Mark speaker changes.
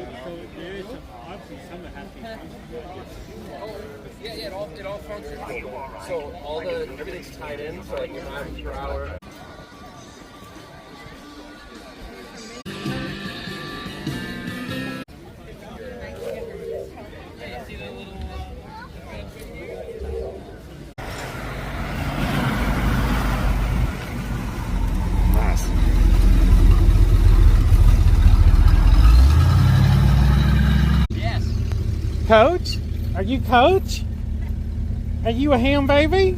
Speaker 1: So there is obviously some that have to be
Speaker 2: Yeah, it all functions. So everything's tied in. So like your miles per hour.
Speaker 3: Nice.
Speaker 2: Yes.
Speaker 1: Coach? Are you Coach? Are you a ham baby?